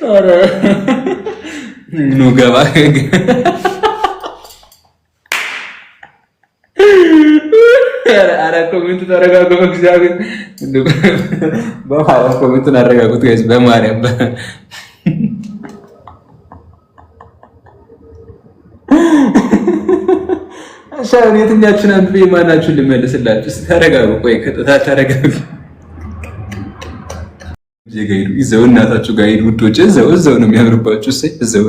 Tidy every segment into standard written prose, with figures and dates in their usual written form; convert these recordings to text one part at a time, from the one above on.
ኧረ ኑ ገባ ኧረ ኮሜንት ተረጋጉ። እግዚአብሔር በማርያም ኮሜንቱን አረጋጉት ጋይስ በማርያም ሻውን የትኛችን አንዱ የማናችሁን ልመልስላችሁ? ተረጋጉ። ቆይ ተረጋጉ። ጋይዱ ይዘው እናታችሁ ጋይዱ ውዶች፣ እዛው ነው የሚያምርባችሁ። እዛው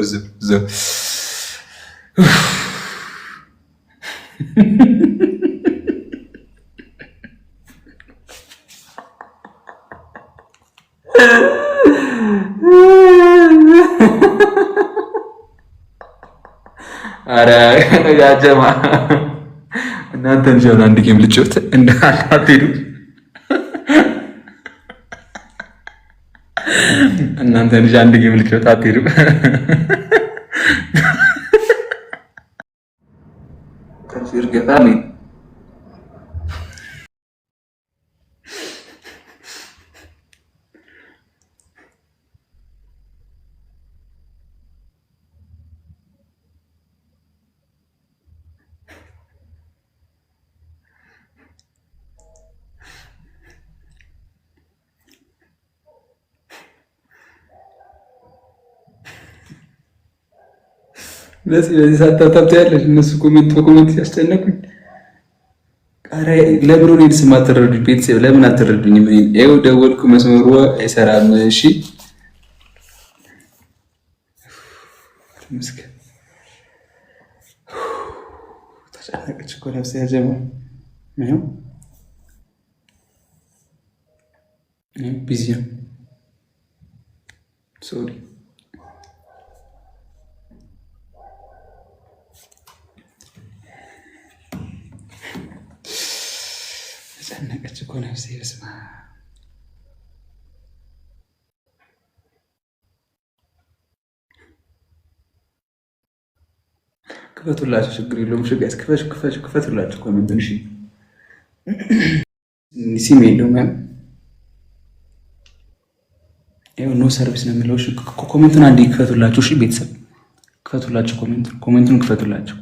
አረ ያጀማ እናንተ እንጂ አንድ ጌም ልጭውት እንዳትሄዱ እናንተ ልጅ አንድ ጌም ልጭውት አትሄዱ። ከዚህ ገጣሚ በዚህ ሳታታብታ ያለሽ እነሱ ኮሜንት ሲያስጨነቁኝ፣ ኧረ ለምን ነው ስም አትረዱኝ? ቤተሰብ ለምን አትረዱኝም? ይኸው ደወልኩ መስመሩ አይሰራም። እሺ ተመስገን። ተጨነቀች እኮ ነፍሴ ያጀማ ነው ቢዚ ሶሪ ተጨነቀች እኮ ነፍሴ። በስመ አብ ክፈቱላቸው፣ ችግር የለውም። እሺ ጋይስ ክፈቱላቸው ኮሜንቱን። እሺ ሲም የለውም ያው ኖ ሰርቪስ ነው የሚለው። እሺ ኮሜንቱን አንዴ ክፈቱላቸው። እሺ ቤተሰብ ክፈቱላቸው፣ ኮሜንቱን ክፈቱላቸው።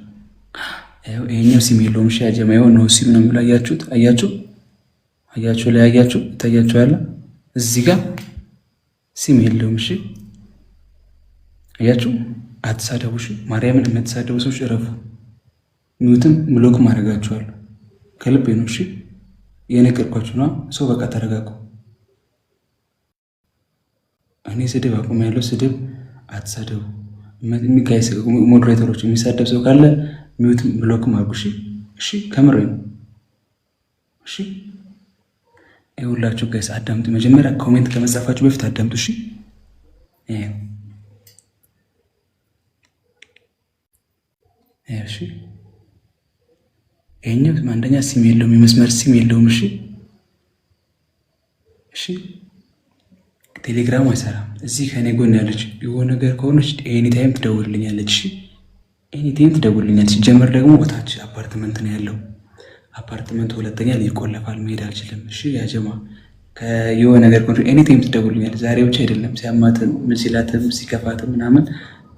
ያው ይሄኛው ሲም የለውም። እሺ ያጀማ ያው ኖ ሲም ነው የሚለው። አያችሁ ላይ ይታያችሁ ያለ እዚህ ጋር ሲም የለውም። እሺ አያችሁ፣ አትሳደቡ። እሺ ማርያምን የምትሳደቡ ሰዎች እረፉ። ሚውትም ብሎክም አደርጋችኋለሁ። ከልቤ ነው። እሺ የነገርኳችሁ ነው። ሰው በቃ ተረጋጉ። እኔ ስድብ አቁም ያለው ስድብ አትሳደቡ። ጋይስ ሞዴሬተሮች የሚሳደብ ሰው ካለ ሚውትም ብሎክም አድርጉ። እሺ ከምሬ ነው። እሺ ይኸውላችሁ ጋይስ አዳምጡ። መጀመሪያ ኮሜንት ከመጻፋችሁ በፊት አዳምጡ። እሺ እሺ ይሄኛው አንደኛ ሲም የለውም፣ የመስመር ሲም የለውም። እሺ ቴሌግራም አይሰራም። እዚህ ከኔ ጎን ያለች የሆነ ነገር ከሆነች ኤኒ ታይም ትደውልልኛለች። እሺ ኤኒ ታይም ትደውልልኛለች። ሲጀመር ደግሞ ወታች አፓርትመንት ነው ያለው። አፓርትመንቱ ሁለተኛ ይቆለፋል፣ መሄድ አልችልም። እሺ ያጀማ የሆነ ነገር ከሆነ ኤኒ ታይም ትደውልልኛለች። ዛሬ ብቻ አይደለም፣ ሲያማትም ምን ሲላትም ሲከፋትም ምናምን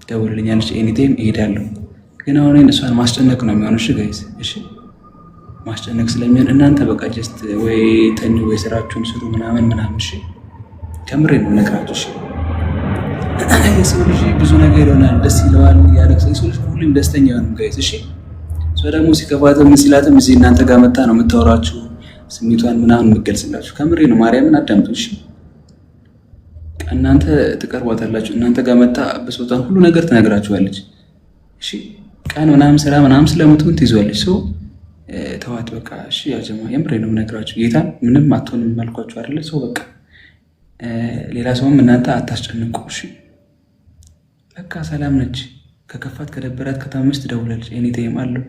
ትደውልልኛለች። ኤኒ ታይም እሄዳለሁ። ግን አሁን እሷን ማስጨነቅ ነው የሚሆነው። እሺ ጋይስ እሺ ማስጨነቅ ስለሚሆን እናንተ በቃ ጀስት ወይ ተኙ ወይ ስራችሁን ስሩ ምናምን። እሺ ከምሬ ነው ነግራችሁ። እሺ የሰው ልጅ ብዙ ነገር ይሆናል፣ ደስ ይለዋል፣ ያለቅሳል። የሰው ልጅ ሁሉም ደስተኛ ይሆናል ጋይስ። እሺ ሰው ደግሞ ሲከፋትም ምን ሲላትም እዚህ እናንተ ጋር መጣ ነው የምታወራችሁ፣ ስሜቷን ምናምን የምትገልጽላችሁ። ከምሬ ነው። ማርያምን አዳምጡ። እሺ እናንተ ትቀርቧታላችሁ። እናንተ ጋር መጣ በሶታን ሁሉ ነገር ትነግራችኋለች። እሺ ቀን ምናምን ስራ ምናምን ስለምትሆን ትይዟለች። ሰው ተዋት በቃ። እሺ ያጀማ የምሬ ነው የምነግራችሁ። ጌታ ምንም አትሆንም አልኳችሁ አይደለ? ሰው በቃ ሌላ ሰውም እናንተ አታስጨንቁ። እሺ በቃ ሰላም ነች። ከከፋት ከደበራት ከታመመች ትደውላለች። ኤኒ ታይም አለው።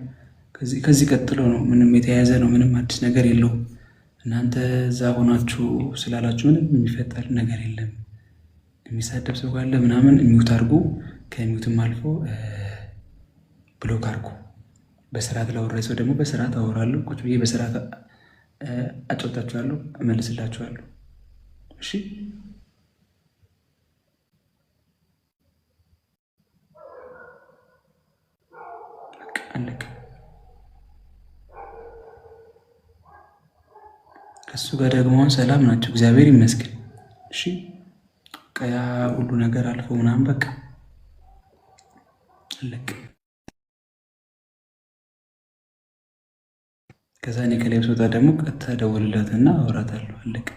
ከዚህ ቀጥሎ ነው። ምንም የተያያዘ ነው። ምንም አዲስ ነገር የለውም። እናንተ እዛ ሆናችሁ ስላላችሁ ምንም የሚፈጠር ነገር የለም። የሚሳደብ ሰው ካለ ምናምን ሚውት አድርጉ። ከሚውትም አልፎ ብሎክ አድርጉ። በስርዓት ላወራ ሰው ደግሞ በስርዓት አወራለሁ። ቁጭ ብዬ በስርዓት አጫውታችኋለሁ፣ እመልስላችኋለሁ። እሺ አለቀ። ከሱ ጋር ደግሞ ሰላም ናቸው፣ እግዚአብሔር ይመስገን። እሺ ቀያ ሁሉ ነገር አልፎ ምናምን በቃ አለቀ። ከዛ እኔ ከላይ ስወጣ ደግሞ ቀጥታ ደውልላትና አወራታለሁ። አለቀ።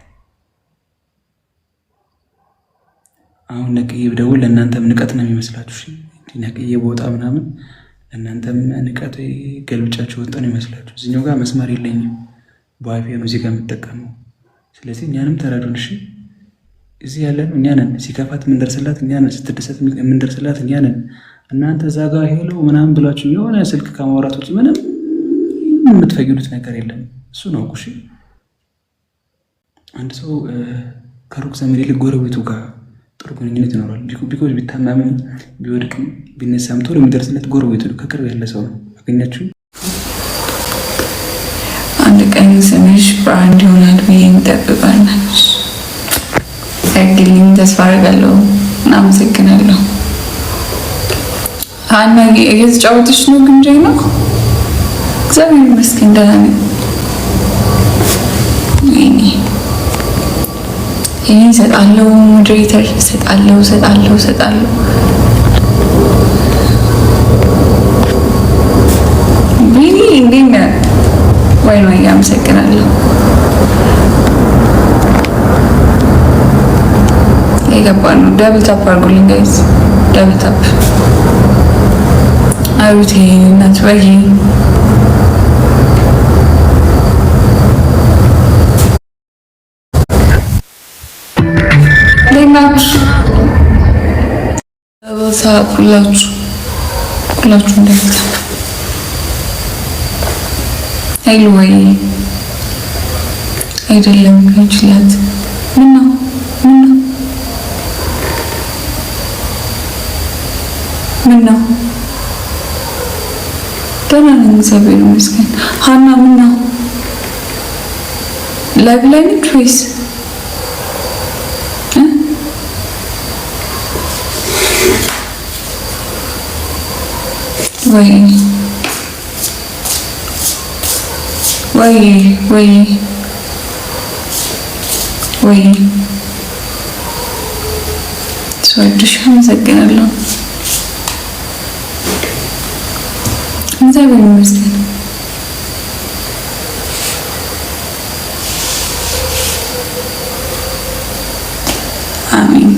አሁን ነቅዬ ብደውል ለእናንተም ንቀት ነው የሚመስላችሁ። እሺ ነቅዬ በወጣ ምናምን ለእናንተም ንቀት ገልብጫችሁ ወጣ ነው ይመስላችሁ። እዚኛው ጋር መስመር የለኝም፣ በዋይፋ ነው እዚህ ጋር የምጠቀመው። ስለዚህ እኛንም ተረዱን። እሺ እዚህ ያለን እኛ ነን። ሲከፋት የምንደርስላት እኛ ነን፣ ስትደሰት የምንደርስላት እኛ ነን። እናንተ እዛ ጋር ሄሎ ምናምን ብላችሁ የሆነ ስልክ ከማውራት ውጭ ምንም የምትፈይዱት ነገር የለም። እሱ ነው እሺ። አንድ ሰው ከሩቅ ዘመድ ይልቅ ጎረቤቱ ጋር ጥሩ ግንኙነት ይኖራል። ቢኮዝ ቢታመምም ቢወድቅም ቢነሳም ቶሎ የሚደርስለት ጎረቤቱ ነው፣ ከቅርብ ያለ ሰው ነው። አገኛችሁ። አንድ ቀን ስምሽ በአንድ ይሆናል ብዬ እንጠብቃለች። ያግልኝ ተስፋ አደርጋለሁ። እናመሰግናለሁ። ሀና እየተጫወተች ነው ግንጃ ነው። እግዚአብሔር ይመስገን ደህና ነኝ። ይሄ እሰጣለሁ፣ ሞዴሬተር እሰጣለሁ። ቢኒ እንዴት ነህ? ወይ አመሰግናለሁ። የገባ ነው። ደብል ታፕ አድርጉልኝ ጋይዝ፣ ደብል ታፕ አሩቴ እናት ወይ ሁላችሁ እንደት ኃይሉ ወይ አይደለም ከንችላት ምነው ደህና ነኝ እግዚአብሔር ይመስገን። ሀና ምነው ላይቭ ላይ ነች ወይስ ወይ ስወድሽ አመሰግናለሁ። እግዚአብሔር ይመስገን። አሜን።